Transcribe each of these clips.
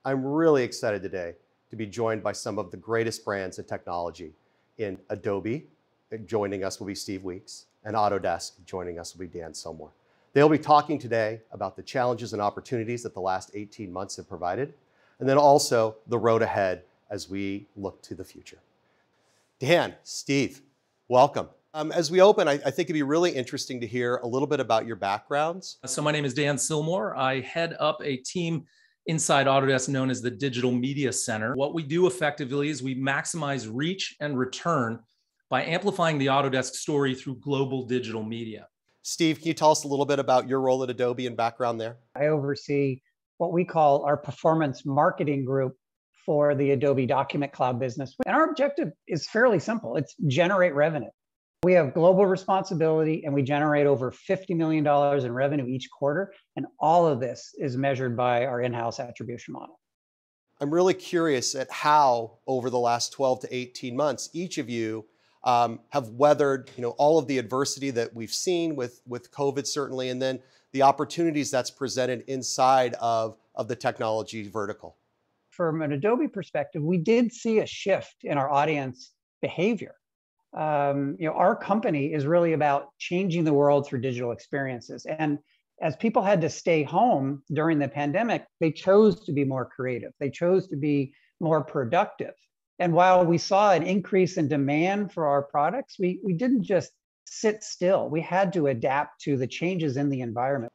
I'm really excited today to be joined by some of the greatest brands in technology. In Adobe, joining us will be Steve Weeks, and Autodesk, joining us will be Dan Silmore. They'll be talking today about the challenges and opportunities that the last 18 months have provided, and then also the road ahead as we look to the future. Dan, Steve, welcome. As we open, I think it'd be really interesting to hear a little bit about your backgrounds. So my name is Dan Silmore. I head up a team inside Autodesk known as the Digital Media Center. What we do effectively is we maximize reach and return by amplifying the Autodesk story through global digital media. Steve, can you tell us a little bit about your role at Adobe and background there? I oversee what we call our performance marketing group for the Adobe Document Cloud business. And our objective is fairly simple. It's generate revenue. We have global responsibility and we generate over $50 million in revenue each quarter. And all of this is measured by our in-house attribution model. I'm really curious at how over the last 12 to 18 months, each of you have weathered all of the adversity that we've seen with COVID certainly, and then the opportunities that's presented inside of the technology vertical. From an Adobe perspective, we did see a shift in our audience behavior. Our company is really about changing the world through digital experiences. And as people had to stay home during the pandemic, they chose to be more creative. They chose to be more productive. And while we saw an increase in demand for our products, we didn't just sit still. We had to adapt to the changes in the environment.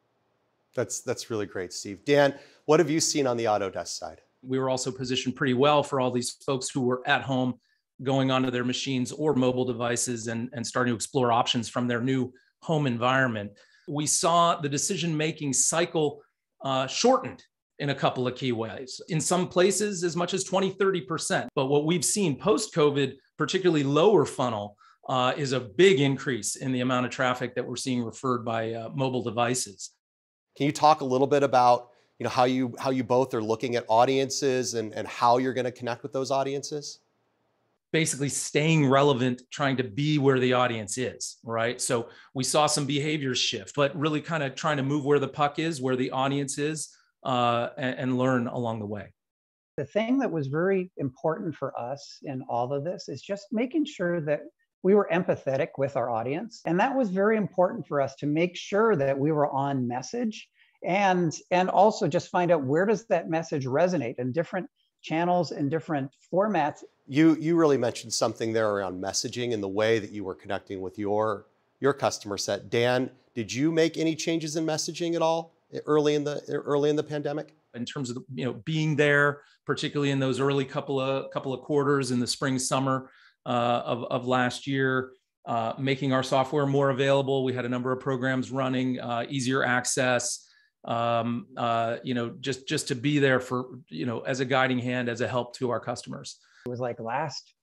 That's really great, Steve. Dan, what have you seen on the Autodesk side? We were also positioned pretty well for all these folks who were at home, going onto their machines or mobile devices and starting to explore options from their new home environment. We saw the decision-making cycle shortened in a couple of key ways. In some places, as much as 20, 30%. But what we've seen post-COVID, particularly lower funnel, is a big increase in the amount of traffic that we're seeing referred by mobile devices. Can you talk a little bit about how you both are looking at audiences and how you're going to connect with those audiences? Basically staying relevant, trying to be where the audience is, right? So we saw some behaviors shift, but really kind of trying to move where the puck is, where the audience is, and learn along the way. The thing that was very important for us in all of this is just making sure that we were empathetic with our audience. And that was very important for us to make sure that we were on message and also just find out where does that message resonate in different channels and different formats. You really mentioned something there around messaging and the way that you were connecting with your customer set. Dan, did you make any changes in messaging at all early in the pandemic? In terms of being there, particularly in those early couple of quarters in the spring summer of last year, making our software more available. We had a number of programs running, easier access. Just to be there for, as a guiding hand, as a help to our customers. It was like last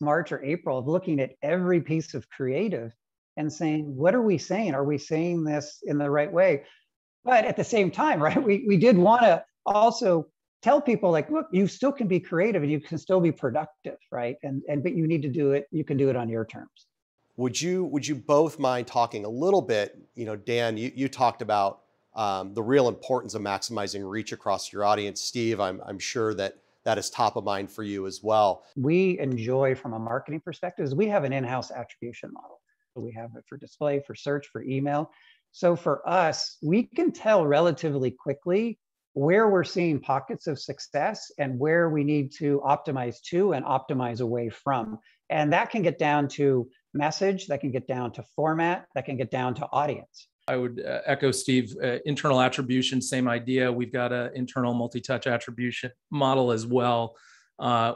March or April of looking at every piece of creative and saying, what are we saying? Are we saying this in the right way? But at the same time, right, we did want to also tell people like, look, you still can be creative and you can still be productive, right? But you need to do it. You can do it on your terms. Would you both mind talking a little bit? Dan, you talked about the real importance of maximizing reach across your audience. Steve, I'm sure that is top of mind for you as well. We enjoy, from a marketing perspective, is we have an in-house attribution model. We have it for display, for search, for email. So for us, we can tell relatively quickly where we're seeing pockets of success and where we need to optimize to and optimize away from. And that can get down to message, that can get down to format, that can get down to audience. I would echo Steve, internal attribution, same idea. We've got an internal multi-touch attribution model as well.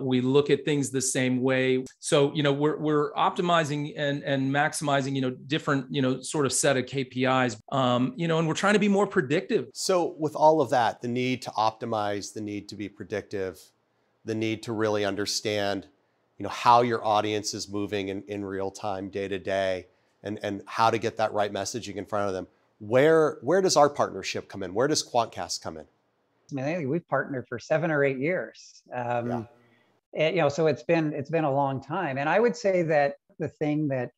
We look at things the same way. So, we're optimizing and maximizing, different, sort of set of KPIs, and we're trying to be more predictive. So with all of that, the need to optimize, the need to be predictive, the need to really understand, how your audience is moving in real time, day to day, and how to get that right messaging in front of them. Where does our partnership come in? Where does Quantcast come in? I think we've partnered for 7 or 8 years. So it's been a long time. And I would say that the thing that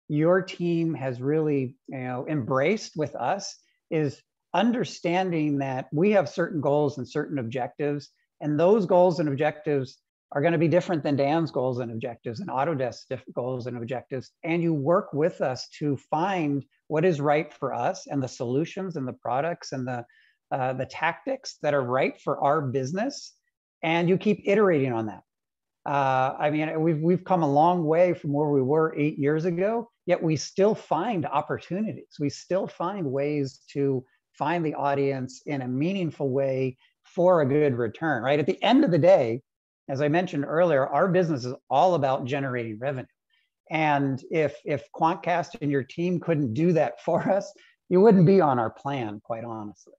your team has really embraced with us is understanding that we have certain goals and certain objectives, And those goals and objectives are going to be different than Dan's goals and objectives and Autodesk's goals and objectives. And you work with us to find what is right for us and the solutions and the products and the tactics that are right for our business. And you keep iterating on that. I mean, we've come a long way from where we were 8 years ago, yet we still find opportunities. We still find ways to find the audience in a meaningful way for a good return, right? At the end of the day, as I mentioned earlier, our business is all about generating revenue. And if Quantcast and your team couldn't do that for us, you wouldn't be on our plan, quite honestly.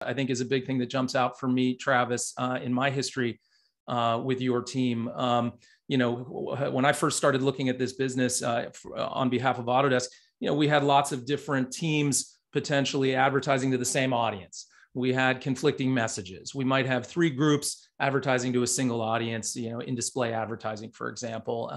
I think is a big thing that jumps out for me, Travis, in my history with your team. You know, when I first started looking at this business on behalf of Autodesk, you know, we had lots of different teams potentially advertising to the same audience. We had conflicting messages. We might have 3 groups advertising to a single audience, you know, in display advertising, for example.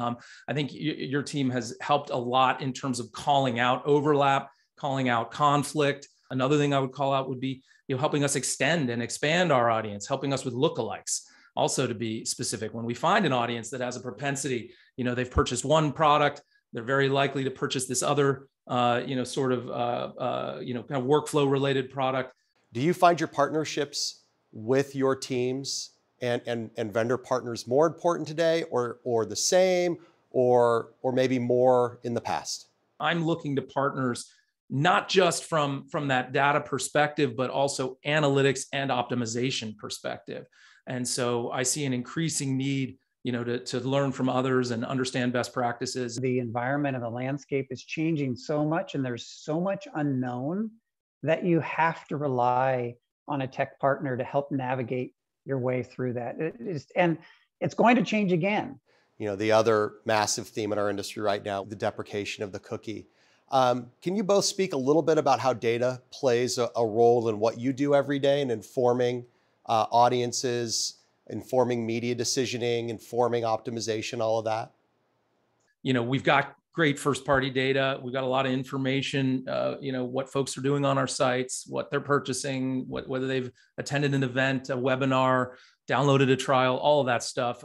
I think your team has helped a lot in terms of calling out overlap, calling out conflict. Another thing I would call out would be, you know, helping us extend and expand our audience, helping us with lookalikes. Also, to be specific, when we find an audience that has a propensity, you know, they've purchased one product, they're very likely to purchase this other, you know, sort of, you know, kind of workflow related product. Do you find your partnerships with your teams and vendor partners more important today, or the same, or maybe more in the past? I'm looking to partners not just from that data perspective, but also analytics and optimization perspective. And so I see an increasing need, you know, to learn from others and understand best practices. The environment and the landscape is changing so much, and there's so much unknown that you have to rely on a tech partner to help navigate your way through that. And it's going to change again. You know, the other massive theme in our industry right now, the deprecation of the cookie. Can you both speak a little bit about how data plays a role in what you do every day in informing audiences, informing media decisioning, informing optimization, all of that? You know, we've got great first-party data. We've got a lot of information, you know, what folks are doing on our sites, what they're purchasing, whether they've attended an event, a webinar, downloaded a trial, all of that stuff.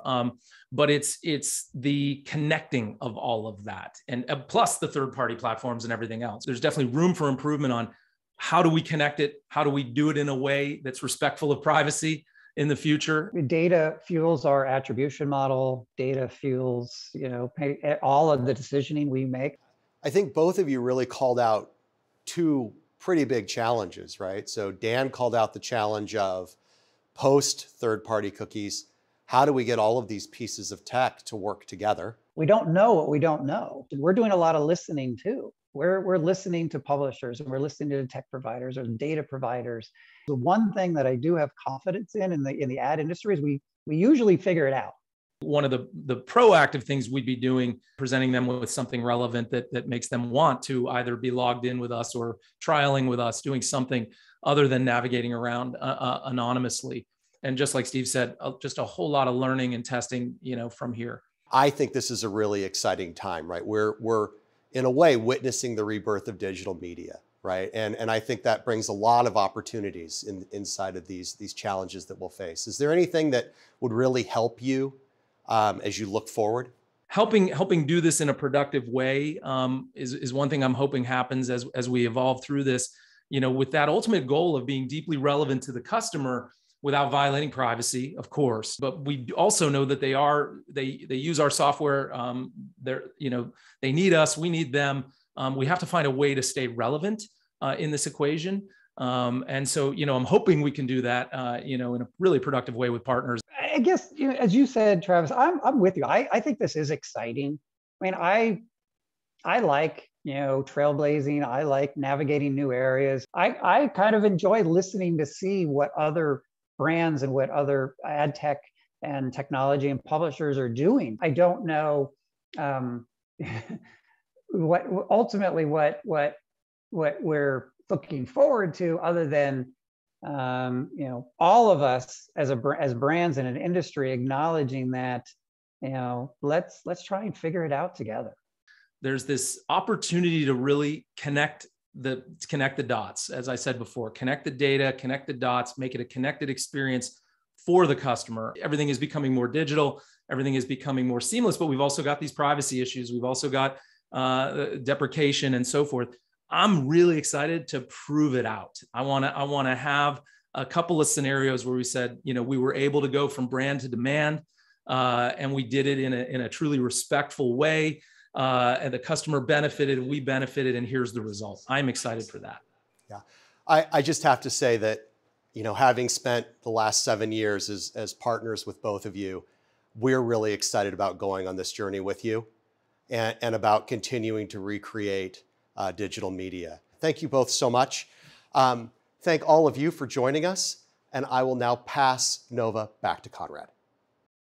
But it's the connecting of all of that, and plus the third-party platforms and everything else. There's definitely room for improvement on how do we connect it? How do we do it in a way that's respectful of privacy in the future? Data fuels our attribution model. Data fuels, you know, all of the decisioning we make. I think both of you really called out 2 pretty big challenges, right? So Dan called out the challenge of post third-party cookies. How do we get all of these pieces of tech to work together? We don't know what we don't know. We're doing a lot of listening too. We're listening to publishers, and we're listening to tech providers or data providers. The one thing that I do have confidence in the ad industry is we usually figure it out. One of the proactive things we'd be doing, presenting them with something relevant that makes them want to either be logged in with us or trialing with us, doing something other than navigating around anonymously. And just like Steve said, just a whole lot of learning and testing, you know, from here. I think this is a really exciting time, right? We're in a way witnessing the rebirth of digital media, right? And I think that brings a lot of opportunities inside of these challenges that we'll face. Is there anything that would really help you as you look forward? Helping do this in a productive way is one thing I'm hoping happens as we evolve through this, you know, with that ultimate goal of being deeply relevant to the customer without violating privacy, of course. But we also know that they use our software. You know, they need us, we need them. We have to find a way to stay relevant in this equation. And so, you know, I'm hoping we can do that, you know, in a really productive way with partners. I guess, you know, as you said, Travis, I'm with you. I think this is exciting. I mean, I like, you know, trailblazing. I like navigating new areas. I kind of enjoy listening to see what other brands and what other ad tech and technology and publishers are doing. I don't know what ultimately what we're looking forward to, other than you know, all of us as brands in an industry acknowledging that, you know, let's try and figure it out together. There's this opportunity to really connect the dots. As I said before, connect the data, connect the dots, make it a connected experience for the customer. Everything is becoming more digital. Everything is becoming more seamless, but we've also got these privacy issues. We've also got deprecation and so forth. I'm really excited to prove it out. I want to have a couple of scenarios where we said, we were able to go from brand to demand, and we did it in a truly respectful way. And the customer benefited, we benefited, and here's the result. I'm excited for that. Yeah, I just have to say that, having spent the last 7 years as partners with both of you, we're really excited about going on this journey with you and about continuing to recreate digital media. Thank you both so much. Thank all of you for joining us, and I will now pass Nova back to Conrad.